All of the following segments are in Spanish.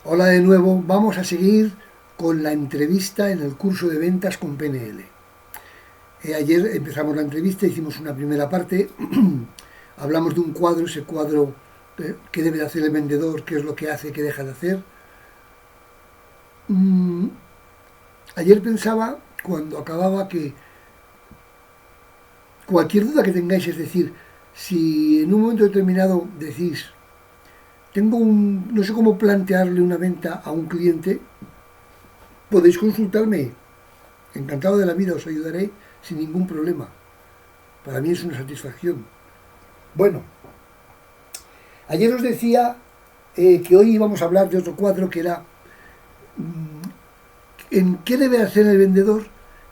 Hola de nuevo, vamos a seguir con la entrevista en el curso de ventas con PNL. Ayer empezamos la entrevista, hicimos una primera parte, hablamos de un cuadro, ese cuadro, qué debe de hacer el vendedor, qué es lo que hace, qué deja de hacer. Mm, Ayer pensaba, cuando acababa, que cualquier duda que tengáis, es decir, si en un momento determinado decís, no sé cómo plantearle una venta a un cliente, podéis consultarme. Encantado de la vida, os ayudaré sin ningún problema. Para mí es una satisfacción. Bueno, ayer os decía que hoy íbamos a hablar de otro cuadro que era en qué debe hacer el vendedor,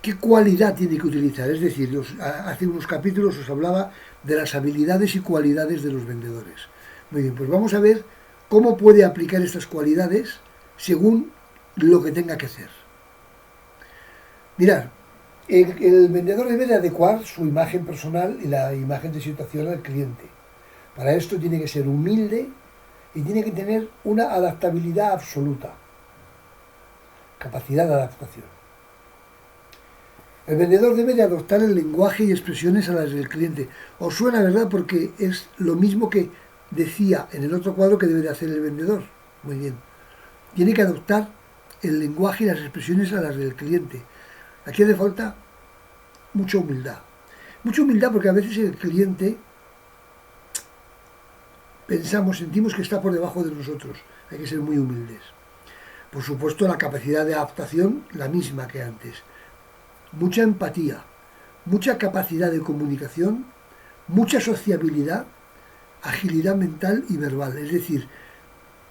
qué cualidad tiene que utilizar. Es decir, hace unos capítulos os hablaba de las habilidades y cualidades de los vendedores. Muy bien, pues vamos a ver cómo puede aplicar estas cualidades según lo que tenga que hacer. Mirad, el vendedor debe de adecuar su imagen personal y la imagen de situación al cliente. Para esto tiene que ser humilde y tiene que tener una adaptabilidad absoluta, capacidad de adaptación. El vendedor debe de adoptar el lenguaje y expresiones a las del cliente. Os suena, ¿verdad? Porque es lo mismo que decía en el otro cuadro que debe de hacer el vendedor. Muy bien. Tiene que adoptar el lenguaje y las expresiones a las del cliente. Aquí hace falta mucha humildad. Mucha humildad porque a veces el cliente sentimos que está por debajo de nosotros. Hay que ser muy humildes. Por supuesto, la capacidad de adaptación, la misma que antes. Mucha empatía, mucha capacidad de comunicación, mucha sociabilidad, agilidad mental y verbal. Es decir,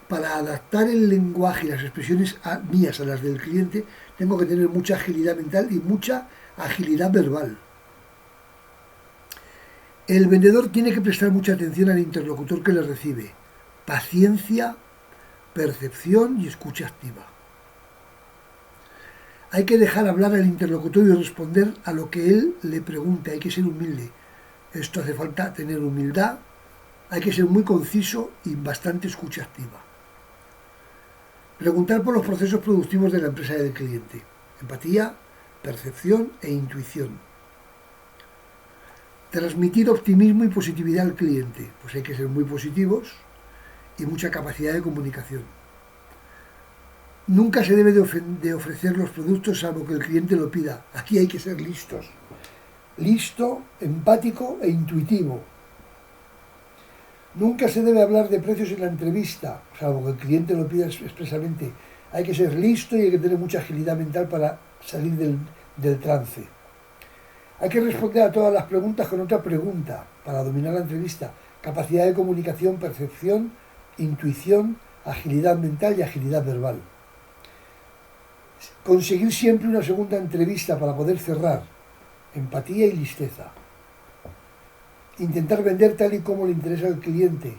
para adaptar el lenguaje y las expresiones mías a las del cliente, tengo que tener mucha agilidad mental y mucha agilidad verbal. El vendedor tiene que prestar mucha atención al interlocutor que le recibe. Paciencia, percepción y escucha activa. Hay que dejar hablar al interlocutor y responder a lo que él le pregunte. Hay que ser humilde. Esto hace falta tener humildad. Hay que ser muy conciso y bastante escucha activa. Preguntar por los procesos productivos de la empresa y del cliente. Empatía, percepción e intuición. Transmitir optimismo y positividad al cliente. Pues hay que ser muy positivos y mucha capacidad de comunicación. Nunca se debe de ofrecer los productos salvo que el cliente lo pida. Aquí hay que ser listos. Listo, empático e intuitivo. Nunca se debe hablar de precios en la entrevista, salvo que el cliente lo pida expresamente. Hay que ser listo y hay que tener mucha agilidad mental para salir del trance. Hay que responder a todas las preguntas con otra pregunta para dominar la entrevista. Capacidad de comunicación, percepción, intuición, agilidad mental y agilidad verbal. Conseguir siempre una segunda entrevista para poder cerrar. Empatía y listeza. Intentar vender tal y como le interesa al cliente.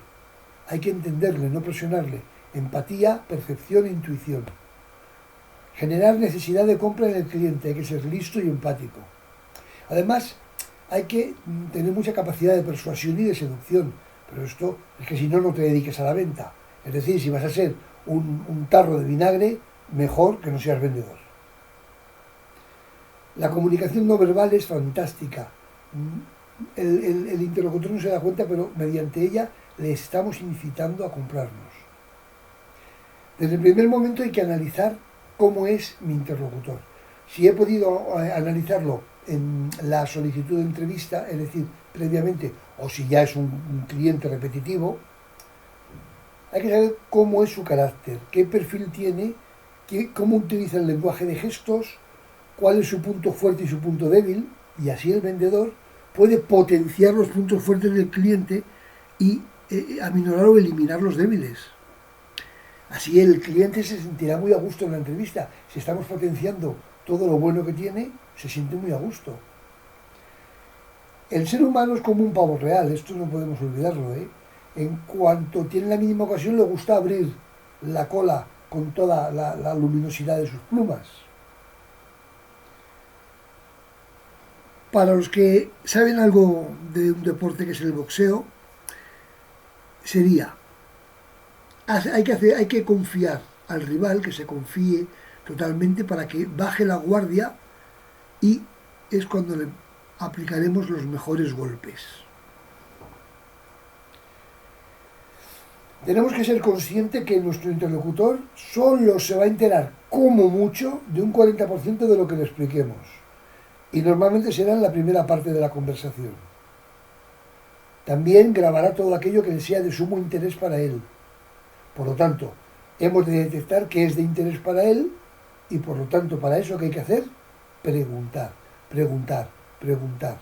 Hay que entenderle, no presionarle. Empatía, percepción e intuición. Generar necesidad de compra en el cliente. Hay que ser listo y empático. Además, hay que tener mucha capacidad de persuasión y de seducción. Pero esto es que si no, no te dediques a la venta. Es decir, si vas a ser un tarro de vinagre, mejor que no seas vendedor. La comunicación no verbal es fantástica. El interlocutor no se da cuenta, pero mediante ella le estamos incitando a comprarnos. Desde el primer momento hay que analizar cómo es mi interlocutor. Si he podido analizarlo en la solicitud de entrevista, es decir, previamente, o si ya es un cliente repetitivo, hay que saber cómo es su carácter, qué perfil tiene, cómo utiliza el lenguaje de gestos, cuál es su punto fuerte y su punto débil, y así el vendedor puede potenciar los puntos fuertes del cliente y aminorar o eliminar los débiles. Así el cliente se sentirá muy a gusto en la entrevista. Si estamos potenciando todo lo bueno que tiene, se siente muy a gusto. El ser humano es como un pavo real, esto no podemos olvidarlo, ¿eh? En cuanto tiene la mínima ocasión, le gusta abrir la cola con toda la luminosidad de sus plumas. Para los que saben algo de un deporte que es el boxeo, sería, hay que confiar al rival, que se confíe totalmente para que baje la guardia y es cuando le aplicaremos los mejores golpes. Tenemos que ser conscientes que nuestro interlocutor solo se va a enterar, como mucho, de un 40% de lo que le expliquemos. Y normalmente será en la primera parte de la conversación. También grabará todo aquello que le sea de sumo interés para él. Por lo tanto, hemos de detectar qué es de interés para él y por lo tanto, para eso, ¿qué hay que hacer? Preguntar, preguntar, preguntar.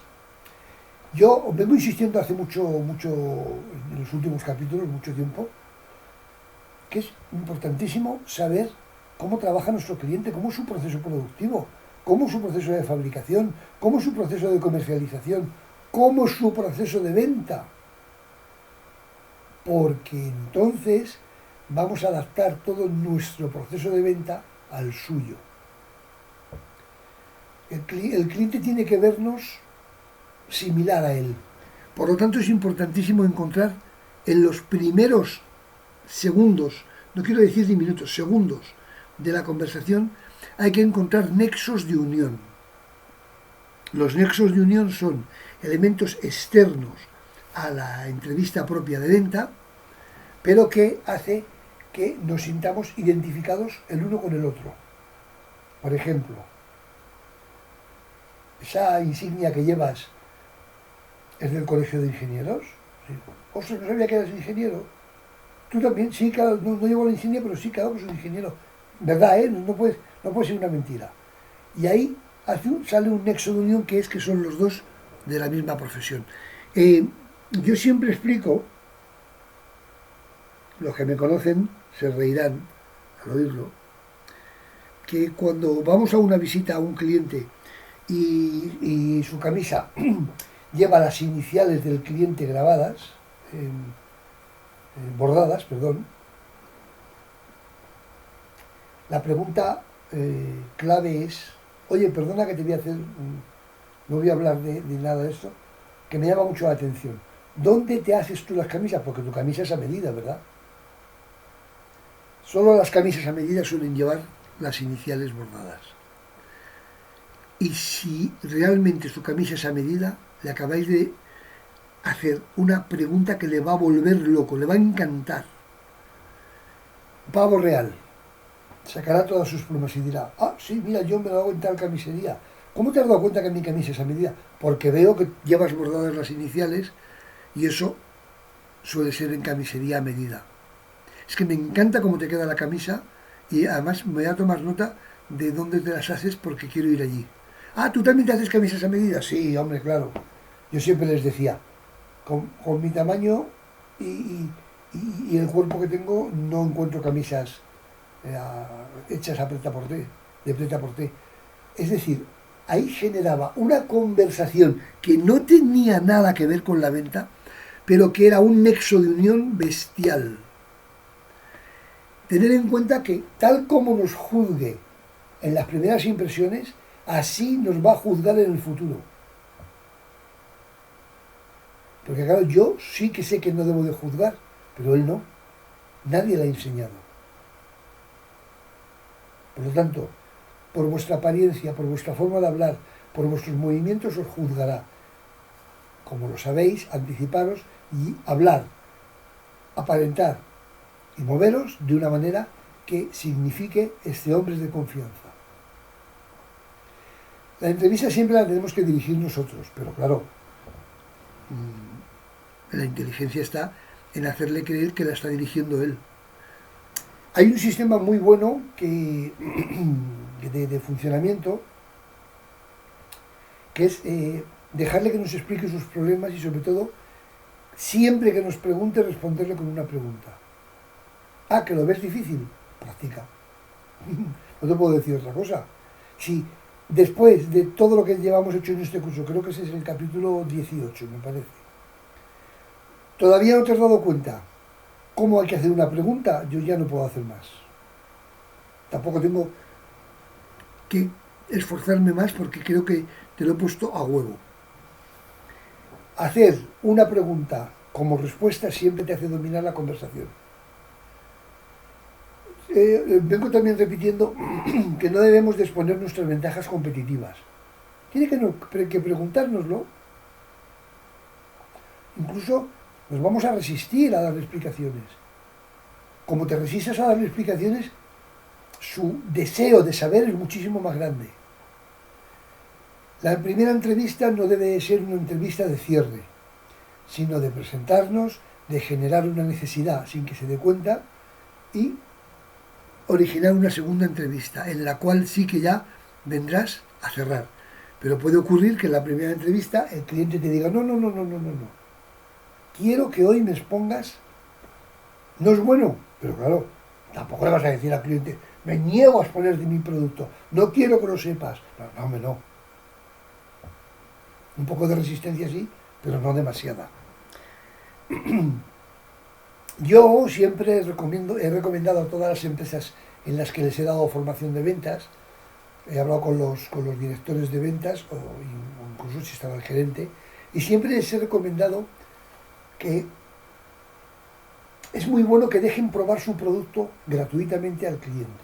Yo vengo insistiendo hace mucho, en los últimos capítulos, mucho tiempo, que es importantísimo saber cómo trabaja nuestro cliente, cómo es su proceso productivo, cómo es su proceso de fabricación, cómo es su proceso de comercialización, cómo es su proceso de venta. Porque entonces vamos a adaptar todo nuestro proceso de venta al suyo. El cliente tiene que vernos similar a él. Por lo tanto, es importantísimo encontrar en los primeros segundos, no quiero decir ni minutos, segundos de la conversación, hay que encontrar nexos de unión. Los nexos de unión son elementos externos a la entrevista propia de venta, pero que hace que nos sintamos identificados el uno con el otro. Por ejemplo, esa insignia que llevas es del Colegio de Ingenieros. Sí. Ostras, no sabía que eras ingeniero. Tú también, sí, claro, no llevo la insignia, pero sí, claro que soy ingeniero. ¿Verdad, eh? No puede ser una mentira. Y ahí sale un nexo de unión que es que son los dos de la misma profesión. Yo siempre explico, los que me conocen se reirán al oírlo, que cuando vamos a una visita a un cliente y su camisa lleva las iniciales del cliente grabadas, bordadas, perdón, la pregunta clave es, oye, perdona que te voy a hacer, no voy a hablar de nada de esto, que me llama mucho la atención. ¿Dónde te haces tú las camisas? Porque tu camisa es a medida, ¿verdad? Solo las camisas a medida suelen llevar las iniciales bordadas. Y si realmente su camisa es a medida, le acabáis de hacer una pregunta que le va a volver loco, le va a encantar. Pavo real. Sacará todas sus plumas y dirá, ah, sí, mira, yo me lo hago en tal camisería. ¿Cómo te has dado cuenta que mi camisa es a medida? Porque veo que llevas bordadas las iniciales y eso suele ser en camisería a medida. Es que me encanta cómo te queda la camisa y además me voy a tomar nota de dónde te las haces porque quiero ir allí. Ah, ¿tú también te haces camisas a medida? Sí, hombre, claro. Yo siempre les decía, con mi tamaño y el cuerpo que tengo no encuentro camisas hechas a preta-porter, de preta-porter. Es decir, ahí generaba una conversación que no tenía nada que ver con la venta, pero que era un nexo de unión bestial. Tener en cuenta que tal como nos juzgue en las primeras impresiones, así nos va a juzgar en el futuro. Porque claro, yo sí que sé que no debo de juzgar, pero él no. Nadie le ha enseñado. Por lo tanto, por vuestra apariencia, por vuestra forma de hablar, por vuestros movimientos os juzgará. Como lo sabéis, anticiparos y hablar, aparentar y moveros de una manera que signifique este hombre es de confianza. La entrevista siempre la tenemos que dirigir nosotros, pero claro, la inteligencia está en hacerle creer que la está dirigiendo él. Hay un sistema muy bueno de funcionamiento que es dejarle que nos explique sus problemas y sobre todo, siempre que nos pregunte, responderle con una pregunta. Ah, ¿que lo ves difícil? Practica. No te puedo decir otra cosa. Si después de todo lo que llevamos hecho en este curso, creo que ese es el capítulo 18, me parece, todavía no te has dado cuenta cómo hay que hacer una pregunta, yo ya no puedo hacer más. Tampoco tengo que esforzarme más porque creo que te lo he puesto a huevo. Hacer una pregunta como respuesta siempre te hace dominar la conversación. vengo también repitiendo que no debemos de exponer nuestras ventajas competitivas. Tiene que preguntárnoslo. Incluso nos vamos a resistir a darle explicaciones. Como te resistas a darle explicaciones, su deseo de saber es muchísimo más grande. La primera entrevista no debe ser una entrevista de cierre, sino de presentarnos, de generar una necesidad sin que se dé cuenta y originar una segunda entrevista, en la cual sí que ya vendrás a cerrar. Pero puede ocurrir que en la primera entrevista el cliente te diga, no, no, no, no, no, no, no. Quiero que hoy me expongas, no es bueno, pero claro, tampoco le vas a decir al cliente, me niego a exponer de mi producto, no quiero que lo sepas. No, no, hombre, no. Un poco de resistencia sí, pero no demasiada. Yo siempre he recomendado a todas las empresas en las que les he dado formación de ventas, he hablado con los directores de ventas, o incluso si estaba el gerente, y siempre les he recomendado que es muy bueno que dejen probar su producto gratuitamente al cliente.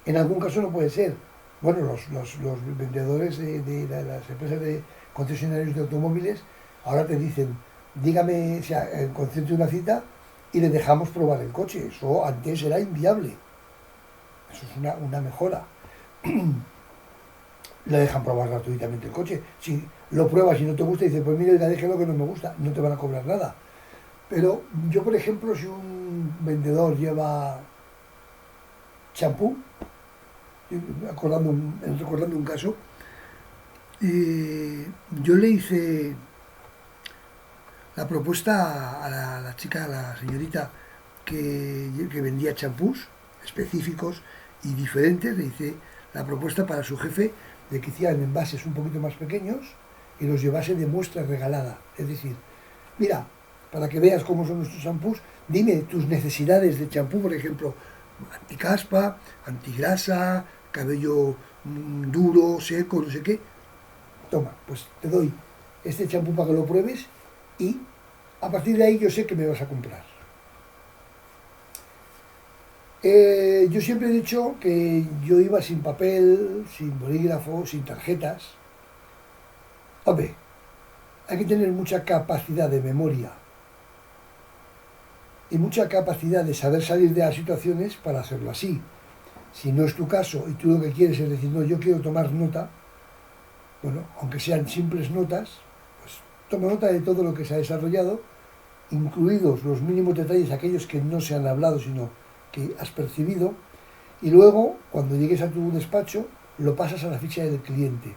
En algún caso no puede ser. Bueno, los vendedores de las empresas de concesionarios de automóviles ahora te dicen, dígame, o sea, concerte una cita y le dejamos probar el coche. Eso antes era inviable. Eso es una mejora. Le dejan probar gratuitamente el coche. Si lo pruebas y no te gusta, dices, pues mira, déjelo que no me gusta, no te van a cobrar nada. Pero yo, por ejemplo, si un vendedor lleva champú, recordando un caso, yo le hice la propuesta a la chica, a la señorita que vendía champús específicos y diferentes, le hice la propuesta para su jefe de que hicieran envases un poquito más pequeños y los llevase de muestra regalada. Es decir, mira, para que veas cómo son nuestros champús, dime tus necesidades de champú, por ejemplo, anticaspa, antigrasa, cabello duro, seco, no sé qué. Toma, pues te doy este champú para que lo pruebes y a partir de ahí yo sé que me vas a comprar. Yo siempre he dicho que yo iba sin papel, sin bolígrafo, sin tarjetas. Hombre, hay que tener mucha capacidad de memoria y mucha capacidad de saber salir de las situaciones para hacerlo así. Si no es tu caso y tú lo que quieres es decir, no, yo quiero tomar nota, bueno, aunque sean simples notas, pues toma nota de todo lo que se ha desarrollado, incluidos los mínimos detalles, aquellos que no se han hablado, sino que has percibido, y luego, cuando llegues a tu despacho, lo pasas a la ficha del cliente.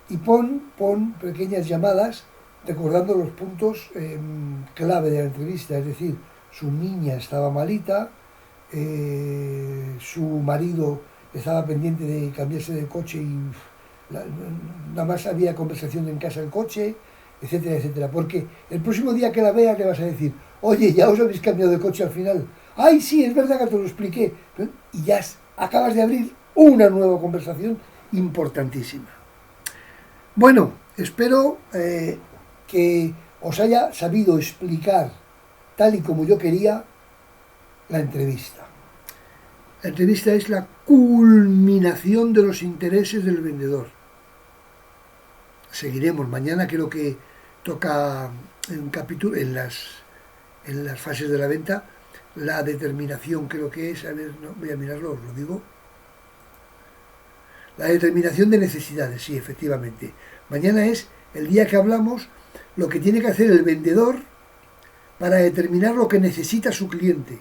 Y pon pequeñas llamadas recordando los puntos clave de la entrevista, es decir, su niña estaba malita, su marido estaba pendiente de cambiarse de coche y nada más había conversación en casa del coche, etcétera, etcétera. Porque el próximo día que la veas le vas a decir, oye, ya os habéis cambiado de coche al final. Ay, sí, es verdad que te lo expliqué. Y ya acabas de abrir una nueva conversación importantísima. Bueno, espero que os haya sabido explicar tal y como yo quería la entrevista. La entrevista es la culminación de los intereses del vendedor. Seguiremos. Mañana creo que toca un capítulo en las fases de la venta, la determinación creo que es, a ver, no, voy a mirarlo, os lo digo. La determinación de necesidades, sí, efectivamente. Mañana es el día que hablamos lo que tiene que hacer el vendedor para determinar lo que necesita su cliente.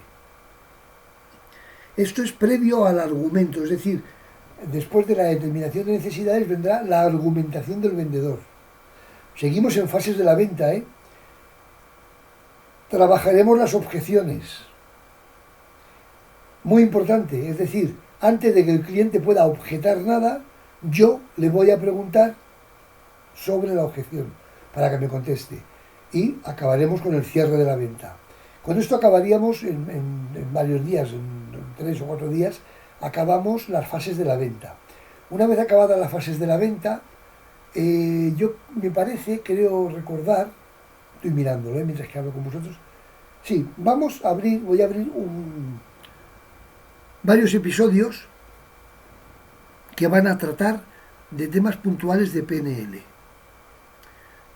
Esto es previo al argumento, es decir, después de la determinación de necesidades vendrá la argumentación del vendedor. Seguimos en fases de la venta, ¿eh? Trabajaremos las objeciones. Muy importante, es decir, antes de que el cliente pueda objetar nada, yo le voy a preguntar sobre la objeción para que me conteste. Y acabaremos con el cierre de la venta. Con esto acabaríamos en varios días, en 3 o 4 días, acabamos las fases de la venta. Una vez acabadas las fases de la venta, yo me parece, creo recordar, estoy mirándolo mientras que hablo con vosotros, Sí, voy a abrir varios episodios que van a tratar de temas puntuales de PNL.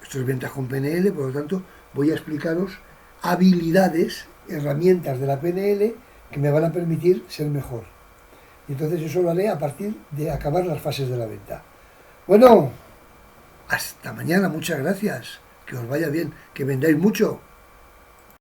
Esto es ventas con PNL, por lo tanto voy a explicaros habilidades, herramientas de la PNL que me van a permitir ser mejor. Y entonces eso lo haré a partir de acabar las fases de la venta. Bueno, hasta mañana, muchas gracias. Que os vaya bien, que vendáis mucho.